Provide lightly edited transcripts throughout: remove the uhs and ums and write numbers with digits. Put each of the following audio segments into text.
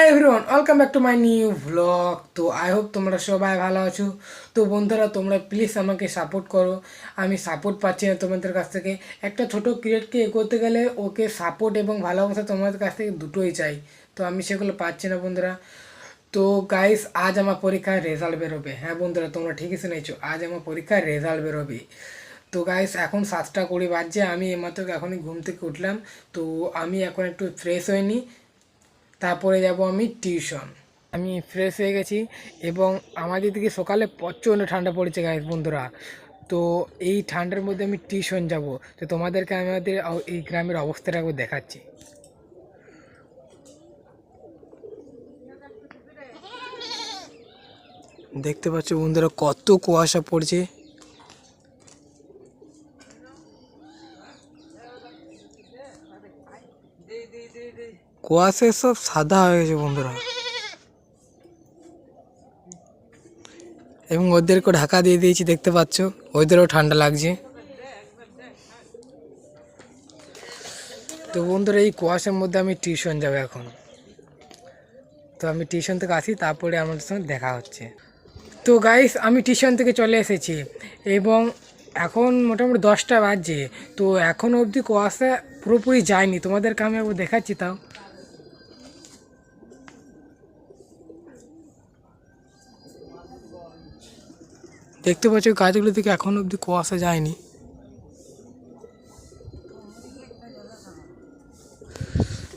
Everyone welcome back to my new blog. তো I hope তোমরা সবাই ভালো আছো। তো বন্ধুরা তোমরা প্লিজ আমাকে সাপোর্ট করো। আমি সাপোর্ট পাচ্ছি না তোমাদের কাছ থেকে। একটা ছোট ক্রিয়েটকে এগোতে গেলে ওকে সাপোর্ট এবং ভালোবাসা তোমাদের কাছ থেকে দুটোই চাই। তো আমি সেগুলো পাচ্ছি না বন্ধুরা। তো গাইস আজ আমার পরীক্ষার রেজাল্ট বেরোবে। হ্যাঁ বন্ধুরা তোমরা ঠিকই শুনেছো, আজ আমার পরীক্ষার রেজাল্ট বেরোবে। তো গাইস এখন 7টা 20 বাজছে, আমি এইমাত্র এখনই ঘুম থেকে উঠলাম। তো আমি এখন একটু ফ্রেশ হয়ে নিই, তারপরে যাব আমি টিউশন। আমি ফ্রেশ হয়ে গেছি এবং আমাদের দিকে সকালে প্রচণ্ড ঠান্ডা পড়েছে গাইস বন্ধুরা। তো এই ঠান্ডার মধ্যে আমি টিউশন যাব। তো তোমাদেরকে আমাদের এই গ্রামের অবস্থাটা একবার দেখাচ্ছি। দেখতে পাচ্ছ বন্ধুরা কত কুয়াশা পড়ছে। কুয়াশায় সব সাদা হয়ে গেছে বন্ধুরা, এবং ওদেরকে ঢাকা দিয়ে দিয়েছি দেখতে পাচ্ছ, ওদেরও ঠান্ডা লাগছে। তো বন্ধুরা এই কুয়াশার মধ্যে আমি টিউশন যাব এখন। তো আমি টিউশন থেকে আসি, তারপরে আমাদের সঙ্গে দেখা হচ্ছে। তো গাইস আমি টিউশন থেকে চলে এসেছি এবং এখন মোটামুটি 10টা বাজছে। তো এখনও অবধি কুয়াশা পুরোপুরি যায়নি, তোমাদেরকে আমি একবার দেখাচ্ছি। তাও দেখতে পাচ্ছ গাছগুলো থেকে এখনও অবধি কুয়াশা যায়নি।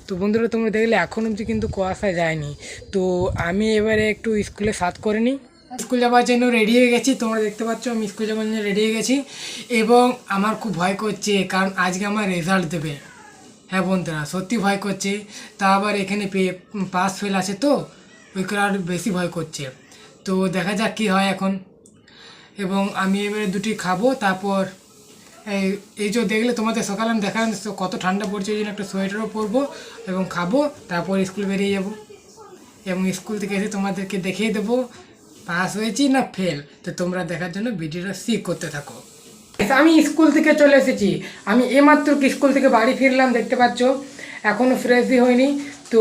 তো বন্ধুরা তোমরা দেখলে এখন অবধি কিন্তু কুয়াশা যায়নি। তো আমি এবারে একটু স্কুলে সাত করে নিই। স্কুল যাওয়ার জন্য রেডি হয়ে গেছি, তোমরা দেখতে পাচ্ছ আমি স্কুল যাওয়ার জন্য রেডি হয়ে গেছি এবং আমার খুব ভয় করছে, কারণ আজকে আমার রেজাল্ট দেবে। হ্যাঁ বন্ধুরা সত্যি ভয় করছে, তা আবার এখানে পাস ফেল আছে, তো ওই করে আর বেশি ভয় করছে। তো দেখা যাক কী হয় এখন। এবং আমি এবারে দুটি খাবো, তারপর এই এই যে দেখলে তোমাদের সকালে আমি দেখালাম কত ঠান্ডা পড়ছে, ওই জন্য একটা সোয়েটারও পরবো এবং খাবো, তারপর স্কুল বেরিয়ে যাব। এবং স্কুল থেকে এসে তোমাদেরকে দেখিয়ে দেবো পাস হয়েছি না ফেল। তো তোমরা দেখার জন্য ভিডিওটা সিক করতে থাকো। আমি স্কুল থেকে চলে এসেছি, আমি এইমাত্র স্কুল থেকে বাড়ি ফিরলাম, দেখতে পাচ্ছ এখনও ফ্রেশই হয়নি। তো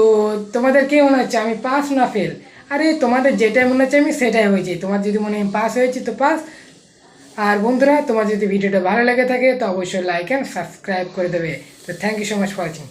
তোমাদের কী মনে হচ্ছে আমি পাস না ফেল? আরে তোমাদের যেটাই মনে হচ্ছে আমি সেটাই হয়েছি। তোমার যদি মনে হয় পাস হয়েছি তো পাস। আর বন্ধুরা তোমার যদি ভিডিওটা ভালো লেগে থাকে তো অবশ্যই লাইক অ্যান্ড সাবস্ক্রাইব করে দেবে। তো thank you so much for watching.